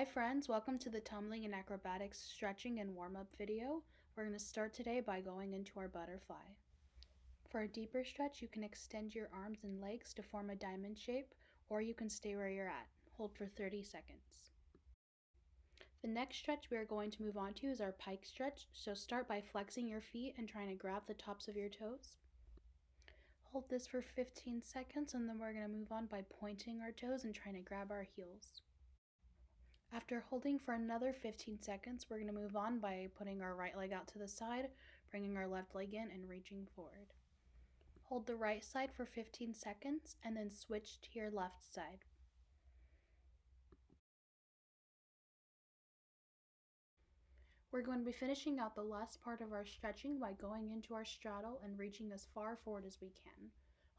Hi friends, welcome to the tumbling and acrobatics stretching and warm-up video. We're going to start today by going into our butterfly. For a deeper stretch, you can extend your arms and legs to form a diamond shape, or you can stay where you're at. Hold for 30 seconds. The next stretch we are going to move on to is our pike stretch, so start by flexing your feet and trying to grab the tops of your toes. Hold this for 15 seconds and then we're going to move on by pointing our toes and trying to grab our heels. After holding for another 15 seconds, we're going to move on by putting our right leg out to the side, bringing our left leg in and reaching forward. Hold the right side for 15 seconds and then switch to your left side. We're going to be finishing out the last part of our stretching by going into our straddle and reaching as far forward as we can.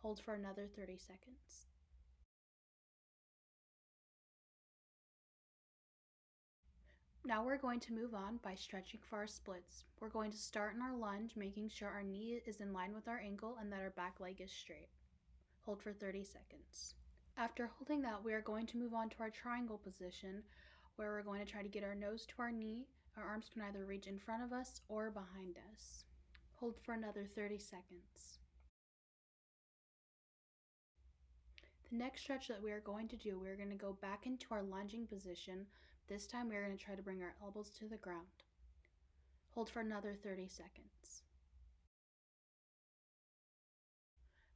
Hold for another 30 seconds. Now we're going to move on by stretching for our splits. We're going to start in our lunge, making sure our knee is in line with our ankle and that our back leg is straight. Hold for 30 seconds. After holding that, we are going to move on to our triangle position, where we're going to try to get our nose to our knee. Our arms can either reach in front of us or behind us. Hold for another 30 seconds. The next stretch that we are going to do, we're going to go back into our lunging position. This time we are going to try to bring our elbows to the ground. Hold for another 30 seconds.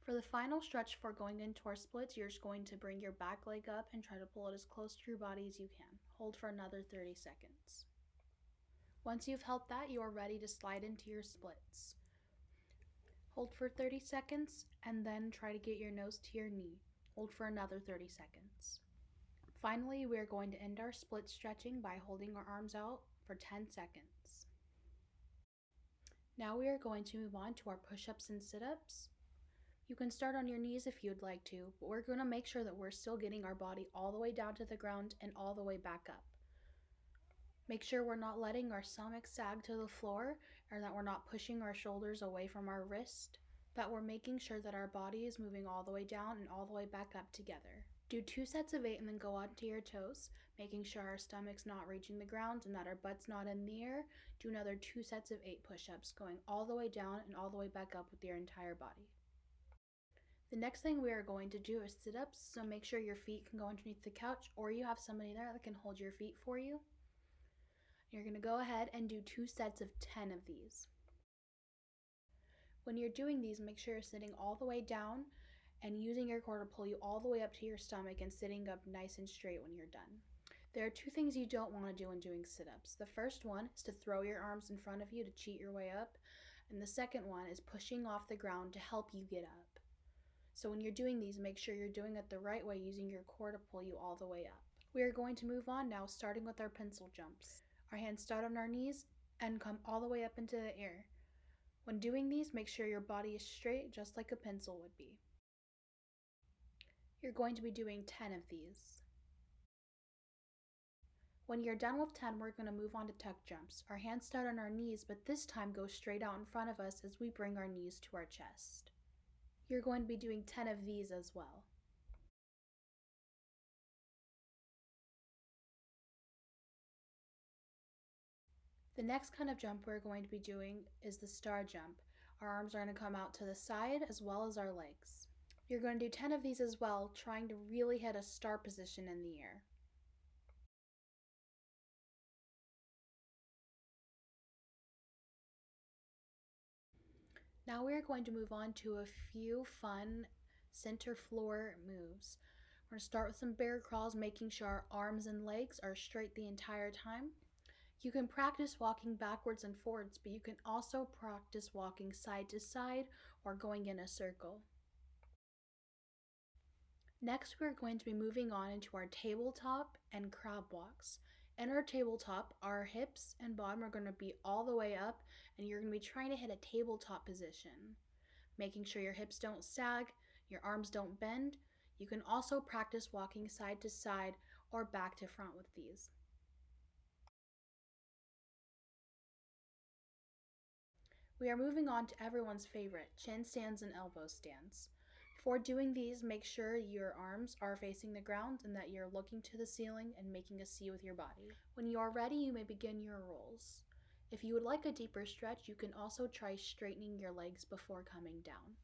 For the final stretch before going into our splits, you're just going to bring your back leg up and try to pull it as close to your body as you can. Hold for another 30 seconds. Once you've held that, you are ready to slide into your splits. Hold for 30 seconds and then try to get your nose to your knee. Hold for another 30 seconds. Finally, we are going to end our split stretching by holding our arms out for 10 seconds. Now we are going to move on to our push-ups and sit-ups. You can start on your knees if you'd like to, but we're going to make sure that we're still getting our body all the way down to the ground and all the way back up. Make sure we're not letting our stomach sag to the floor, or that we're not pushing our shoulders away from our wrist, that we're making sure that our body is moving all the way down and all the way back up together. Do 2 sets of 8 and then go onto your toes, making sure our stomach's not reaching the ground and that our butt's not in the air. Do another 2 sets of 8 push-ups, going all the way down and all the way back up with your entire body. The next thing we are going to do is sit-ups, so make sure your feet can go underneath the couch or you have somebody there that can hold your feet for you. You're going to go ahead and do 2 sets of 10 of these. When you're doing these, make sure you're sitting all the way down and using your core to pull you all the way up to your stomach and sitting up nice and straight when you're done. There are 2 things you don't want to do when doing sit-ups. The first one is to throw your arms in front of you to cheat your way up, and the second one is pushing off the ground to help you get up. So when you're doing these, make sure you're doing it the right way, using your core to pull you all the way up. We are going to move on now, starting with our pencil jumps. Our hands start on our knees and come all the way up into the air. When doing these, make sure your body is straight, just like a pencil would be. You're going to be doing 10 of these. When you're done with 10, we're going to move on to tuck jumps. Our hands start on our knees, but this time go straight out in front of us as we bring our knees to our chest. You're going to be doing 10 of these as well. The next kind of jump we're going to be doing is the star jump. Our arms are going to come out to the side as well as our legs. You're going to do 10 of these as well, trying to really hit a star position in the air. Now we're going to move on to a few fun center floor moves. We're going to start with some bear crawls, making sure our arms and legs are straight the entire time. You can practice walking backwards and forwards, but you can also practice walking side to side or going in a circle. Next, we're going to be moving on into our tabletop and crab walks. In our tabletop, our hips and bottom are going to be all the way up, and you're going to be trying to hit a tabletop position, making sure your hips don't sag, your arms don't bend. You can also practice walking side to side or back to front with these. We are moving on to everyone's favorite, chin stands and elbow stands. Before doing these, make sure your arms are facing the ground and that you're looking to the ceiling and making a C with your body. When you are ready, you may begin your rolls. If you would like a deeper stretch, you can also try straightening your legs before coming down.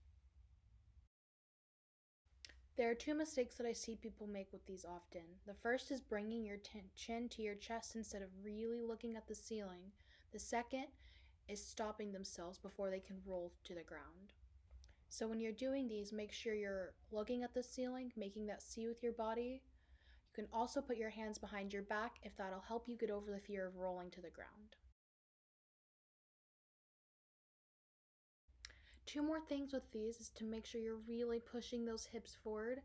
There are two mistakes that I see people make with these often. The first is bringing your chin to your chest instead of really looking at the ceiling. The second is stopping themselves before they can roll to the ground. So when you're doing these, make sure you're looking at the ceiling, making that C with your body. You can also put your hands behind your back if that'll help you get over the fear of rolling to the ground. Two more things with these is to make sure you're really pushing those hips forward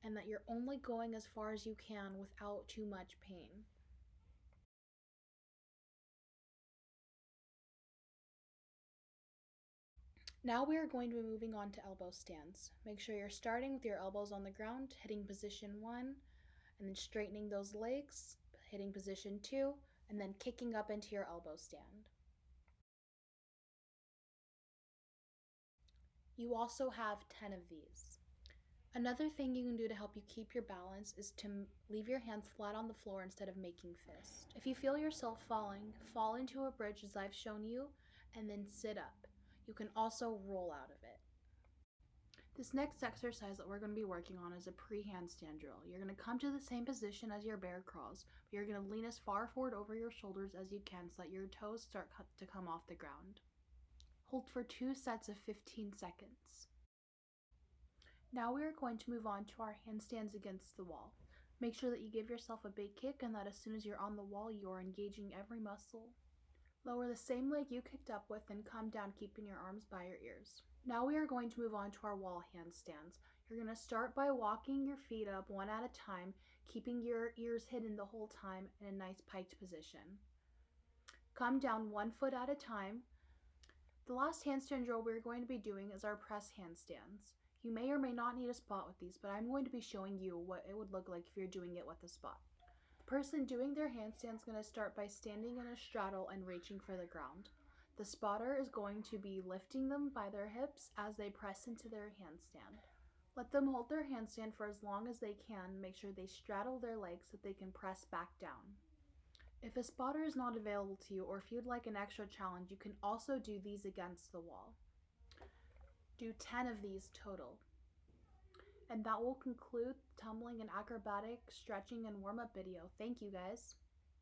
and that you're only going as far as you can without too much pain. Now we are going to be moving on to elbow stands. Make sure you're starting with your elbows on the ground, hitting position 1, and then straightening those legs, hitting position 2, and then kicking up into your elbow stand. You also have 10 of these. Another thing you can do to help you keep your balance is to leave your hands flat on the floor instead of making fists. If you feel yourself falling, fall into a bridge as I've shown you, and then sit up. You can also roll out of it. This next exercise that we're going to be working on is a pre-handstand drill. You're going to come to the same position as your bear crawls, but you're going to lean as far forward over your shoulders as you can so that your toes start to come off the ground. Hold for 2 sets of 15 seconds. Now we are going to move on to our handstands against the wall. Make sure that you give yourself a big kick and that as soon as you're on the wall, you are engaging every muscle. Lower the same leg you kicked up with and come down keeping your arms by your ears. Now we are going to move on to our wall handstands. You're going to start by walking your feet up one at a time, keeping your ears hidden the whole time in a nice piked position. Come down 1 foot at a time. The last handstand drill we're going to be doing is our press handstands. You may or may not need a spot with these, but I'm going to be showing you what it would look like if you're doing it with a spot. The person doing their handstand is going to start by standing in a straddle and reaching for the ground. The spotter is going to be lifting them by their hips as they press into their handstand. Let them hold their handstand for as long as they can. Make sure they straddle their legs so that they can press back down. If a spotter is not available to you, or if you'd like an extra challenge, you can also do these against the wall. Do 10 of these total. And that will conclude the tumbling and acrobatic stretching and warm-up video. Thank you guys.